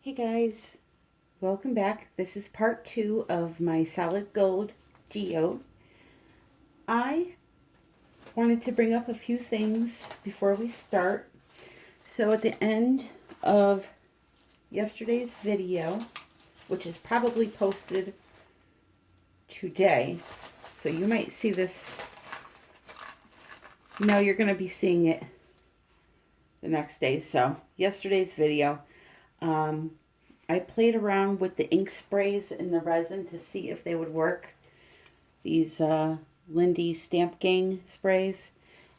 Hey guys, welcome back. This is part 2 of my solid gold geode. I wanted to bring up a few things before we start. So at the end of yesterday's video, which is probably posted today, so you might see this, no, you're going to be seeing it the next day. So yesterday's video, I played around with the ink sprays and the resin to see if they would work. These Lindy Stamp Gang sprays.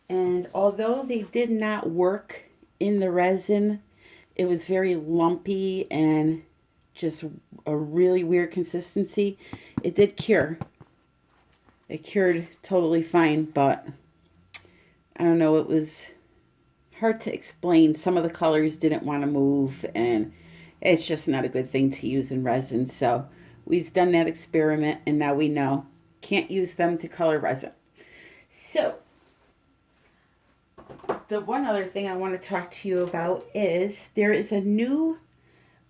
And although they did not work in the resin, it was very lumpy and just a really weird consistency. It did cure. It cured totally fine, but I don't know, it was hard to explain. Some of the colors didn't want to move, and it's just not a good thing to use in resin. So we've done that experiment, and now we know can't use them to color resin. So the one other thing I want to talk to you about is there is a new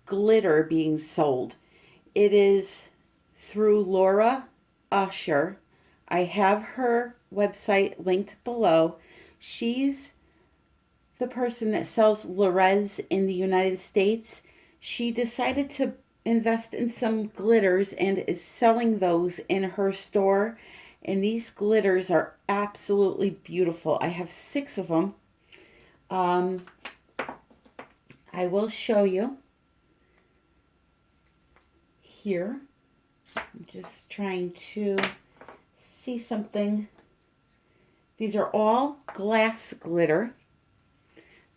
glitter being sold. It is through Laura Usher. I have her website linked below. She's the person that sells Rez in the United States. She decided to invest in some glitters and is selling those in her store. And these glitters are absolutely beautiful. I have 6 of them. I will show you here. I'm just trying to see something. These are all glass glitter.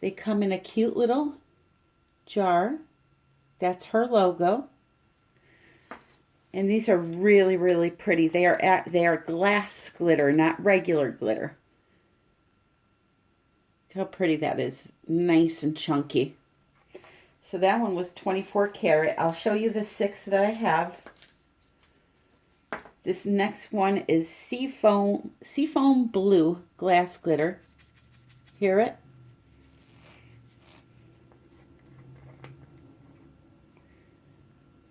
They come in a cute little jar. That's her logo. And these are really, really pretty. They are glass glitter, not regular glitter. Look how pretty that is. Nice and chunky. So that one was 24 karat. I'll show you the 6 that I have. This next one is seafoam blue glass glitter. Hear it?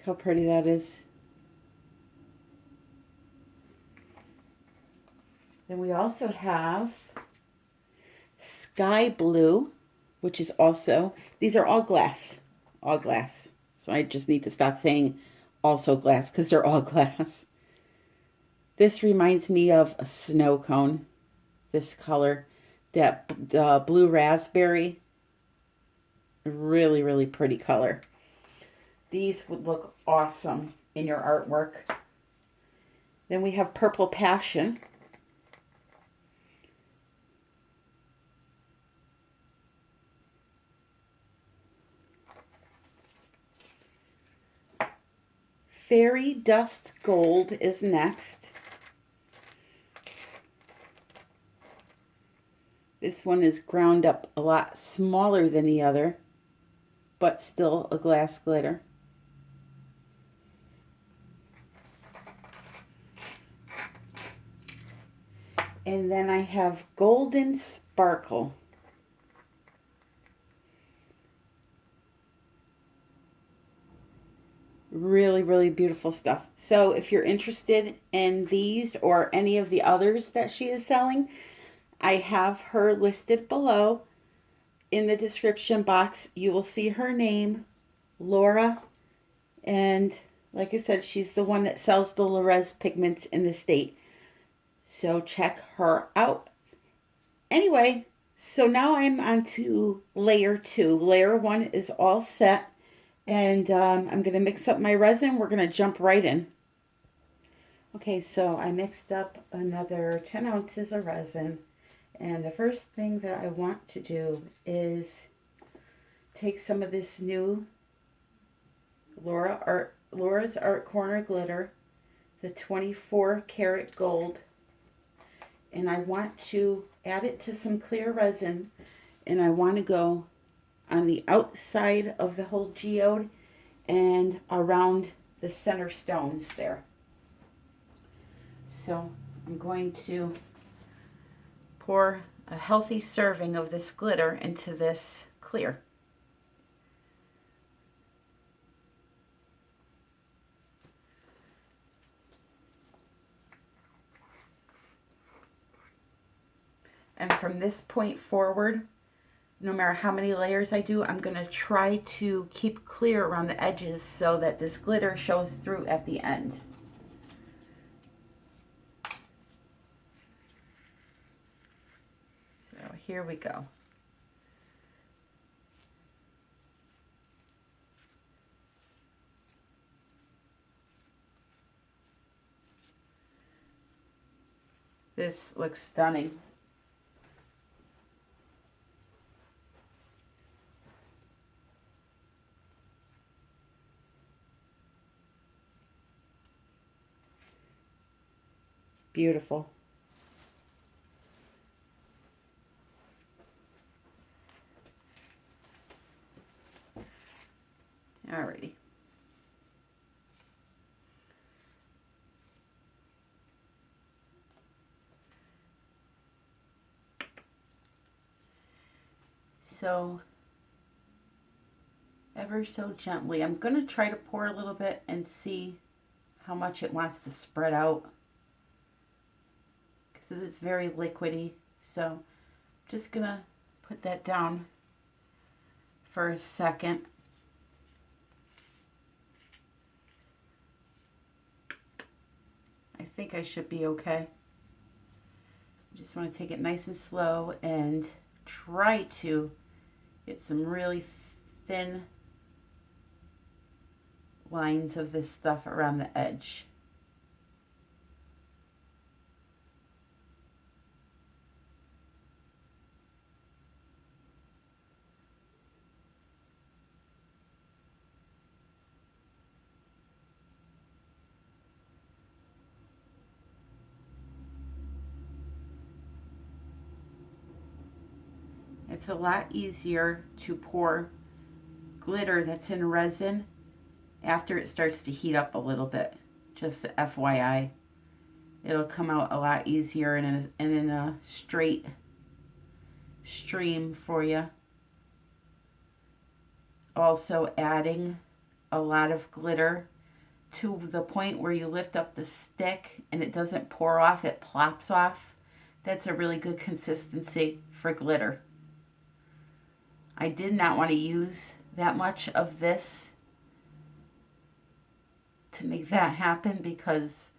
How pretty that is. Then we also have sky blue, which is also, these are all glass. All glass. So I just need to stop saying also glass because they're all glass. This reminds me of a snow cone. This color, the blue raspberry. Really, really pretty color. These would look awesome in your artwork. Then we have Purple Passion. Fairy Dust Gold is next. This one is ground up a lot smaller than the other, but still a glass glitter. And then I have Golden Sparkle. Really, really beautiful stuff. So if you're interested in these or any of the others that she is selling, I have her listed below in the description box. You will see her name, Laura. And like I said, she's the one that sells the Rez pigments in the state. So check her out. Anyway, so now I'm on to layer 2. Layer 1 is all set. And I'm going to mix up my resin. We're going to jump right in. Okay, so I mixed up another 10 ounces of resin. And the first thing that I want to do is take some of this new Laura's Art Corner glitter, the 24 karat gold. And I want to add it to some clear resin. And I want to go on the outside of the whole geode and around the center stones there. So I'm going to pour a healthy serving of this glitter into this clear. And from this point forward, no matter how many layers I do, I'm going to try to keep clear around the edges so that this glitter shows through at the end. So here we go. This looks stunning. Beautiful. Alrighty. So, ever so gently, I'm going to try to pour a little bit and see how much it wants to spread out, because it is very liquidy. So, I'm just going to put that down for a second. I think I should be okay. I just want to take it nice and slow and try to get some really thin lines of this stuff around the edge. It's a lot easier to pour glitter that's in resin after it starts to heat up a little bit. Just FYI. It'll come out a lot easier and in a straight stream for you. Also adding a lot of glitter to the point where you lift up the stick and it doesn't pour off, it plops off. That's a really good consistency for glitter. I did not want to use that much of this to make that happen because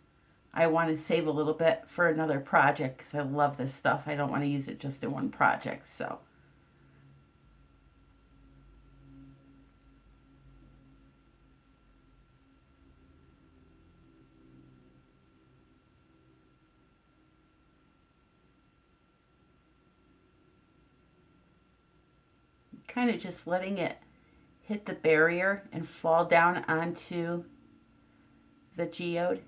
I want to save a little bit for another project because I love this stuff. I don't want to use it just in one project, so. Kind of just letting it hit the barrier and fall down onto the geode.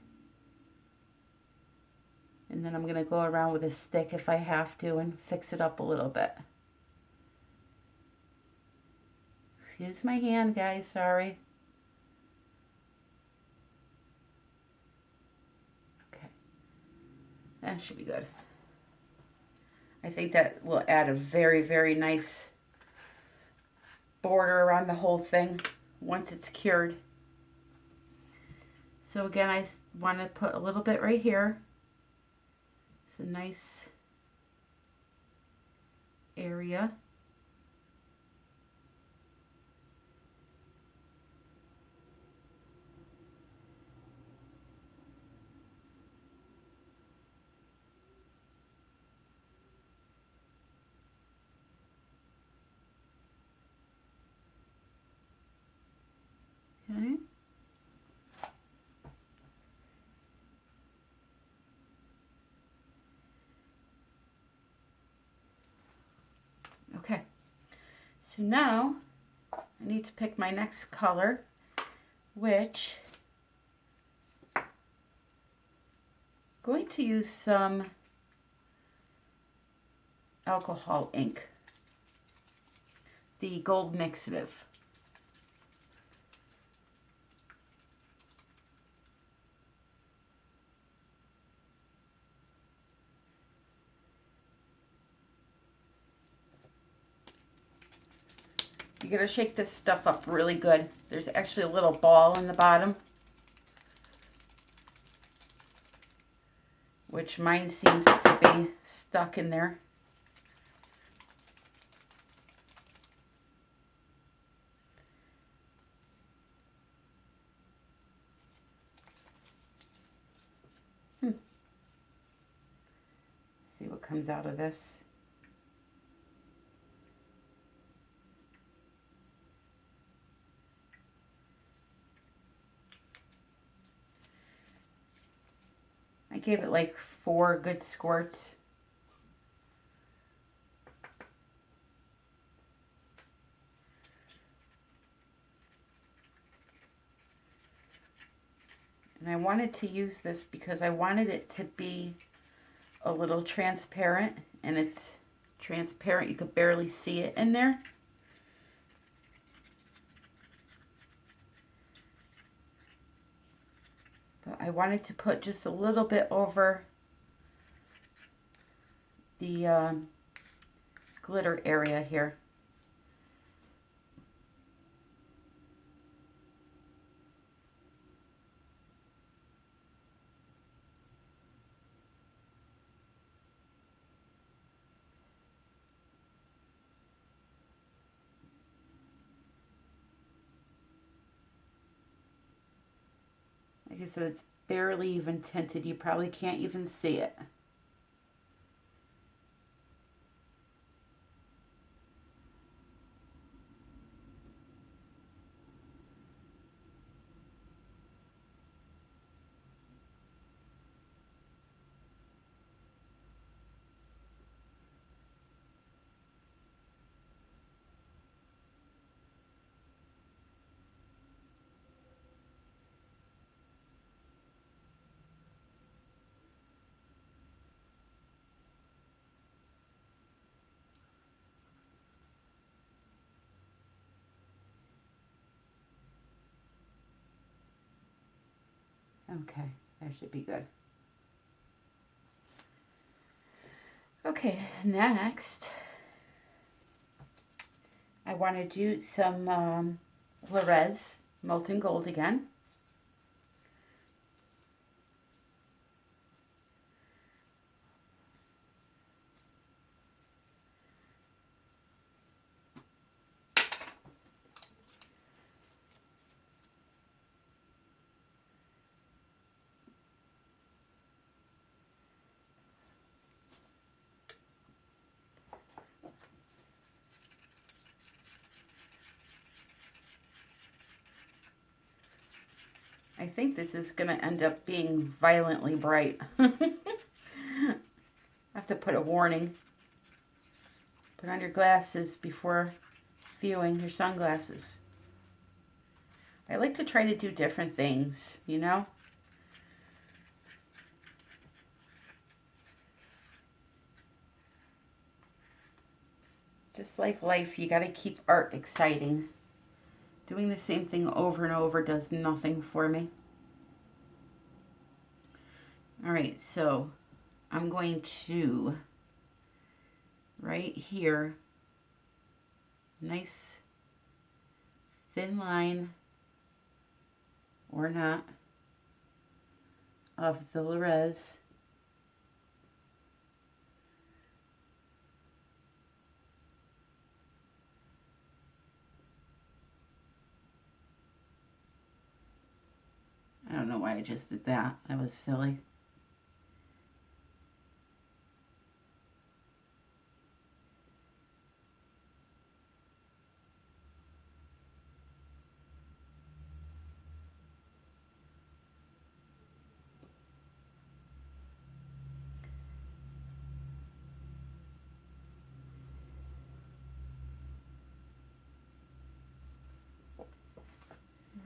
And then I'm going to go around with a stick if I have to and fix it up a little bit. Excuse my hand, guys, sorry. Okay. That should be good. I think that will add a very, very nice border around the whole thing once it's cured. So again, I want to put a little bit right here. It's a nice area. Okay. Okay. So now I need to pick my next color, which I'm going to use some alcohol ink, the gold mixative. You gotta shake this stuff up really good. There's actually a little ball in the bottom, which mine seems to be stuck in there. comes out of this. I gave it like 4 good squirts. And I wanted to use this because I wanted it to be a little transparent, and it's transparent. You could barely see it in there. But I wanted to put just a little bit over the glitter area here. Like I said, it's barely even tinted. You probably can't even see it. Okay, that should be good. Okay, next, I want to do some Res Molten Gold again. I think this is going to end up being violently bright. I have to put a warning. Put on your glasses before viewing your sunglasses. I like to try to do different things, you know? Just like life, you got to keep art exciting. Doing the same thing over and over does nothing for me. All right, so I'm going to, right here, nice thin line, or not, of the Res. I don't know why I just did that. That was silly.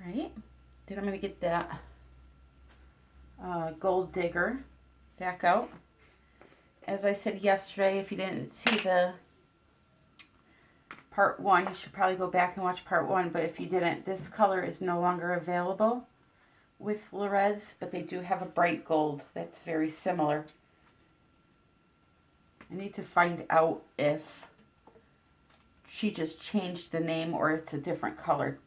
Right, then I'm going to get that gold digger back out. As I said yesterday, if you didn't see the part 1, you should probably go back and watch part 1, but if you didn't, this color is no longer available with Res, but they do have a bright gold that's very similar. I need to find out if she just changed the name or it's a different color.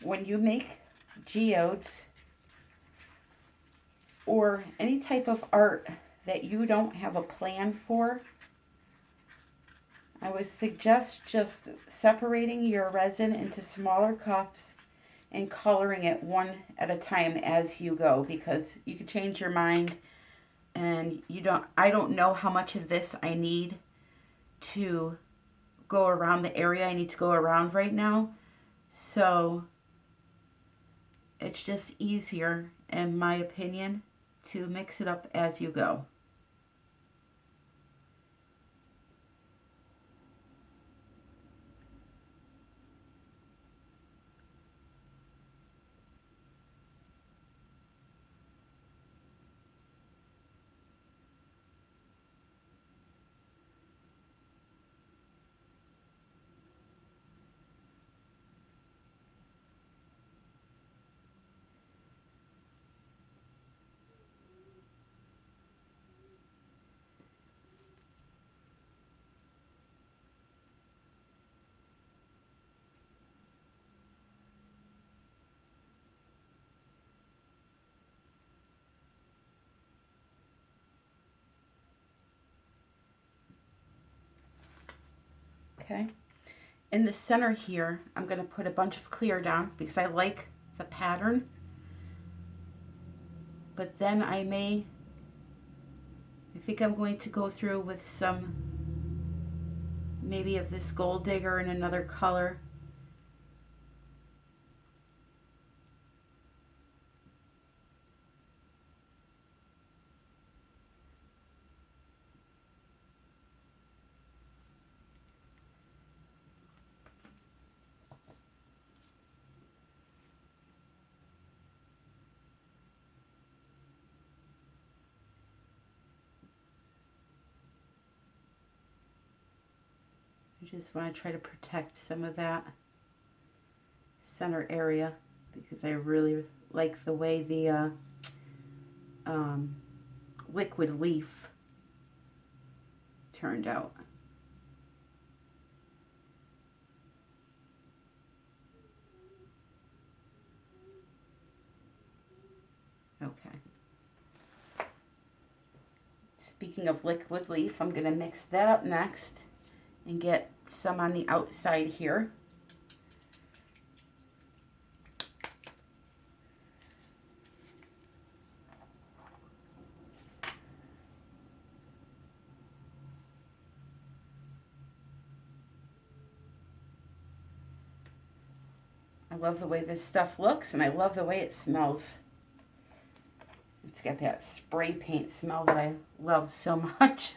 When you make geodes or any type of art that you don't have a plan for, I would suggest just separating your resin into smaller cups and coloring it one at a time as you go, because you could change your mind, and I don't know how much of this I need to go around the area I need to go around right now. So it's just easier, in my opinion, to mix it up as you go. Okay. In the center here, I'm going to put a bunch of clear down because I like the pattern. But then I think I'm going to go through with some, maybe of this gold digger in another color. I just want to try to protect some of that center area because I really like the way the liquid leaf turned out. Okay. Speaking of liquid leaf, I'm going to mix that up next and get some on the outside here. I love the way this stuff looks, and I love the way it smells. It's got that spray paint smell that I love so much.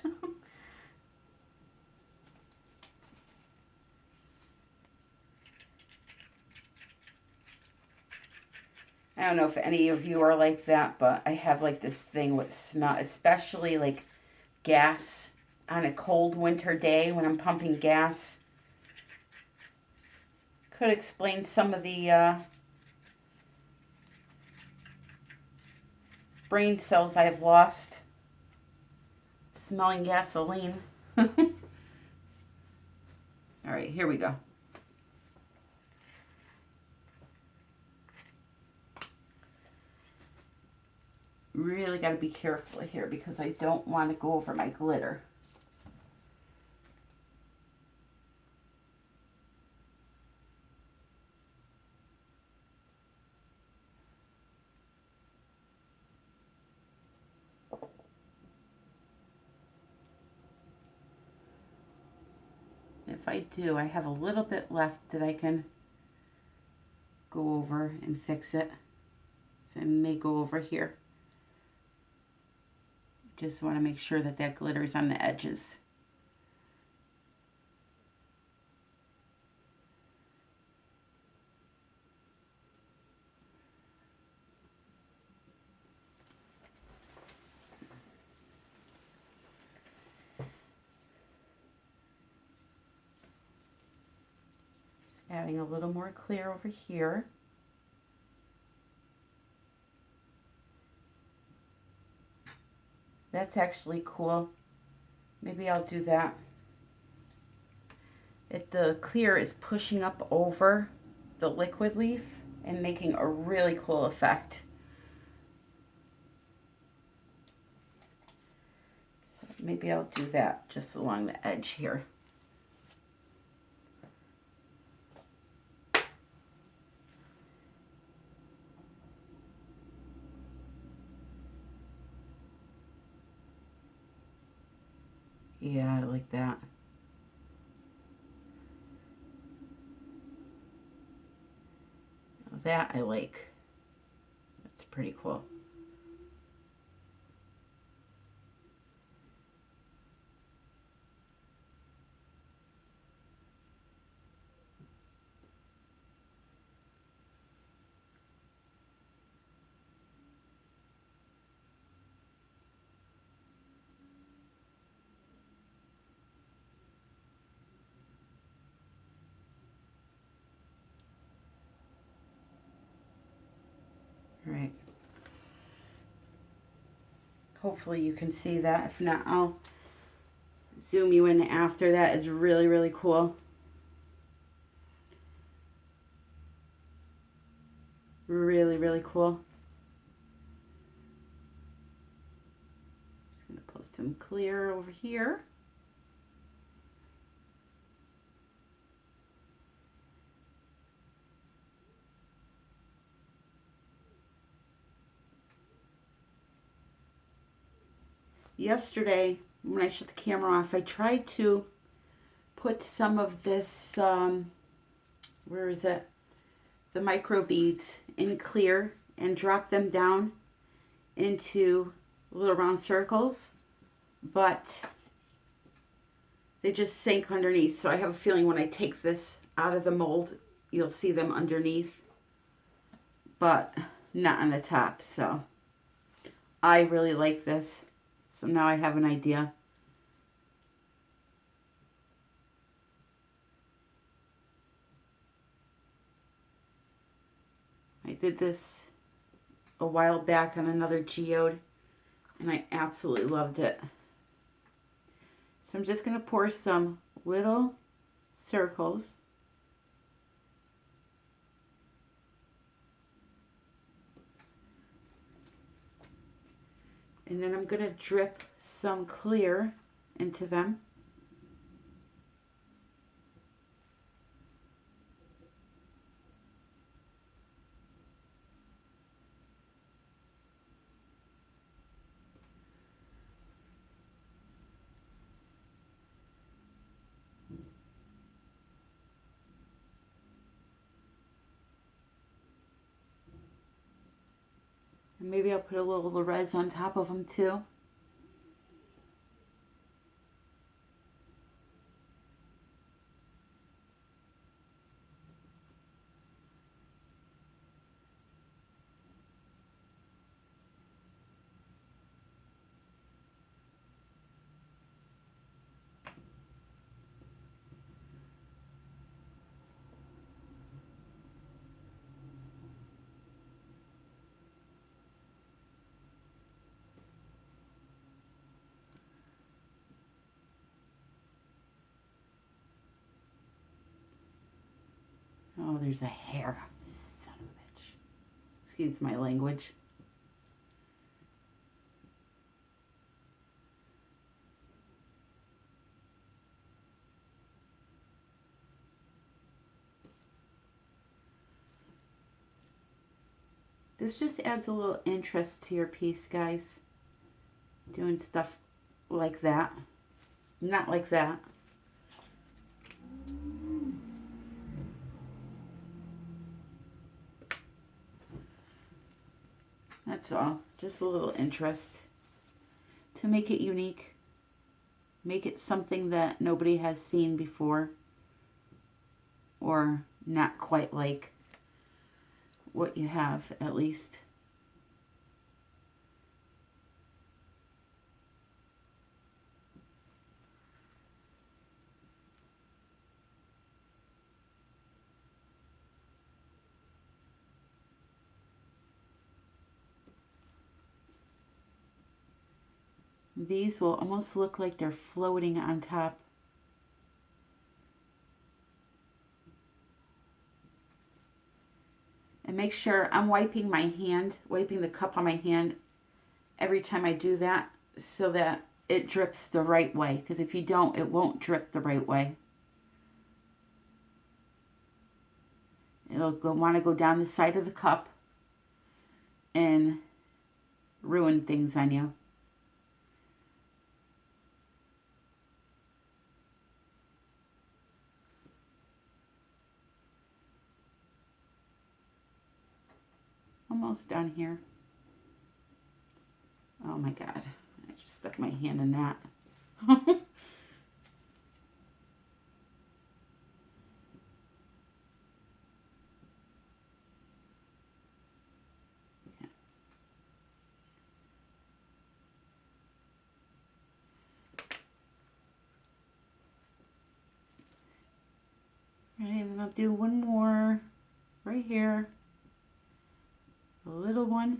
I don't know if any of you are like that, but I have like this thing with smell, especially like gas on a cold winter day when I'm pumping gas. Could explain some of the brain cells I've lost smelling gasoline. All right, here we go. Really got to be careful here because I don't want to go over my glitter. If I do, I have a little bit left that I can go over and fix it. So I may go over here. Just want to make sure that that glitter is on the edges. Just adding a little more clear over here. That's actually cool. Maybe I'll do that. The clear is pushing up over the liquid leaf and making a really cool effect. So maybe I'll do that just along the edge here. Yeah, I like that. That I like. That's pretty cool. All right. Hopefully you can see that. If not, I'll zoom you in after. That is really, really cool. Really, really cool. Just going to post some clear over here. Yesterday, when I shut the camera off, I tried to put some of this, where is it? The micro beads in clear and drop them down into little round circles, but they just sank underneath. So I have a feeling when I take this out of the mold, you'll see them underneath, but not on the top. So I really like this. So now I have an idea. I did this a while back on another geode, and I absolutely loved it. So I'm just going to pour some little circles. And then I'm going to drip some clear into them. And maybe I'll put a little Rez on top of them too. Oh, there's a hair. Son of a bitch. Excuse my language. This just adds a little interest to your piece, guys. Doing stuff like that. Not like that. That's all. Just a little interest to make it unique. Make it something that nobody has seen before, or not quite like what you have, at least. These will almost look like they're floating on top. And make sure I'm wiping my hand, wiping the cup on my hand every time I do that, so that it drips the right way. Because if you don't, it won't drip the right way. It'll want to go down the side of the cup and ruin things on you. almost done here. Oh my God, I just stuck my hand in that. Right, and then I'll do one more right here. A little one.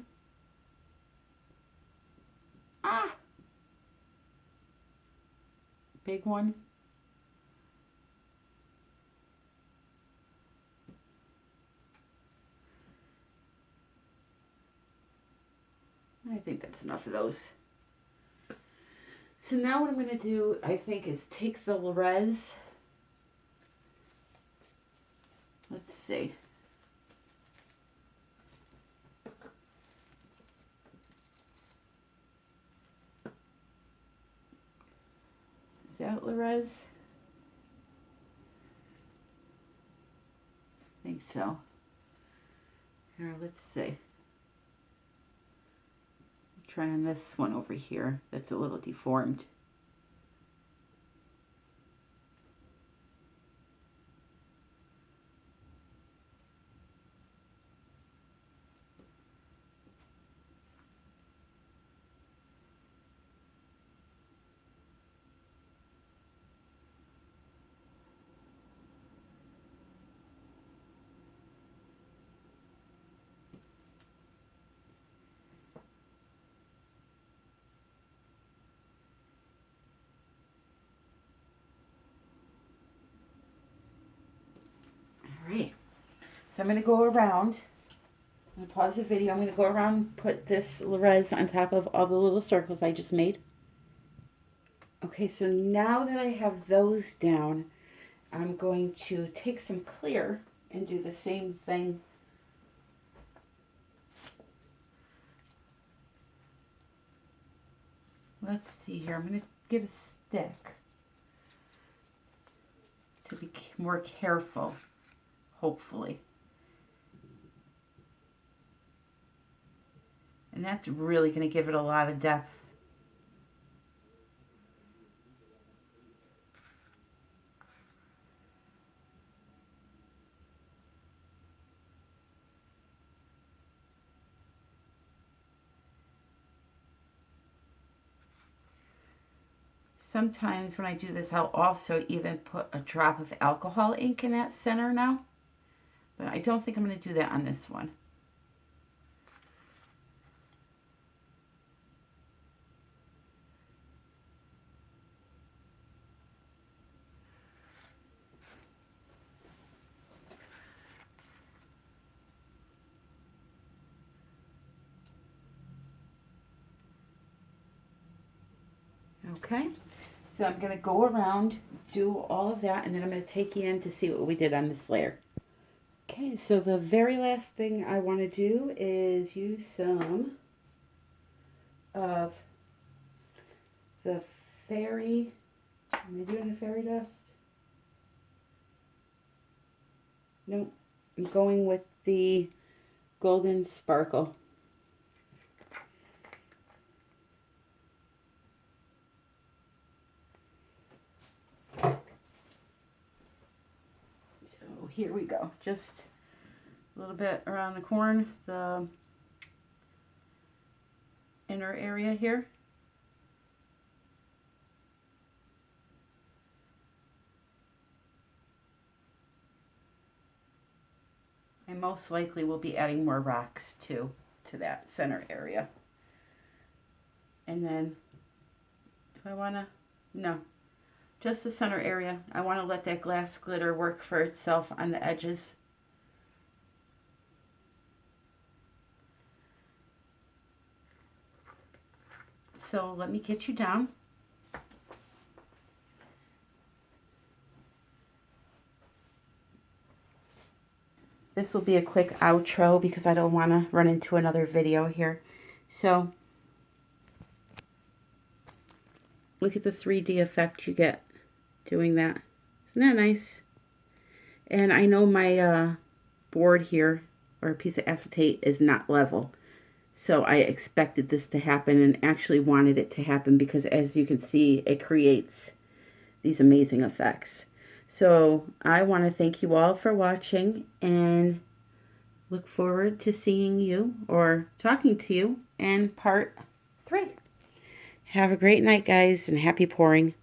Ah! Big one. I think that's enough of those. So now what I'm going to do, I think, is take the Rez. Let's see. Is that Rez? I think so. Here, let's see. Try on this one over here. That's a little deformed. Alright, so I'm going to go around. I'm going to pause the video. I'm going to go around and put this Rez on top of all the little circles I just made. Okay, so now that I have those down, I'm going to take some clear and do the same thing. Let's see here. I'm going to get a stick to be more careful, hopefully. And that's really going to give it a lot of depth. Sometimes when I do this, I'll also even put a drop of alcohol ink in that center now. But I don't think I'm going to do that on this one. Okay, so I'm going to go around, do all of that, and then I'm going to take you in to see what we did on this layer. Okay, so the very last thing I want to do is use some of the fairy, am I doing the fairy dust? Nope, I'm going with the golden sparkle. Here we go, just a little bit around the corn, the inner area here. I most likely will be adding more rocks too to that center area. And then, do I want to, no. Just the center area. I want to let that glass glitter work for itself on the edges. So let me get you down. This will be a quick outro because I don't want to run into another video here. So look at the 3D effect you get doing that. Isn't that nice? And I know my board here or a piece of acetate is not level. So I expected this to happen and actually wanted it to happen because, as you can see, it creates these amazing effects. So I want to thank you all for watching and look forward to seeing you or talking to you in part 3. Have a great night, guys, and happy pouring.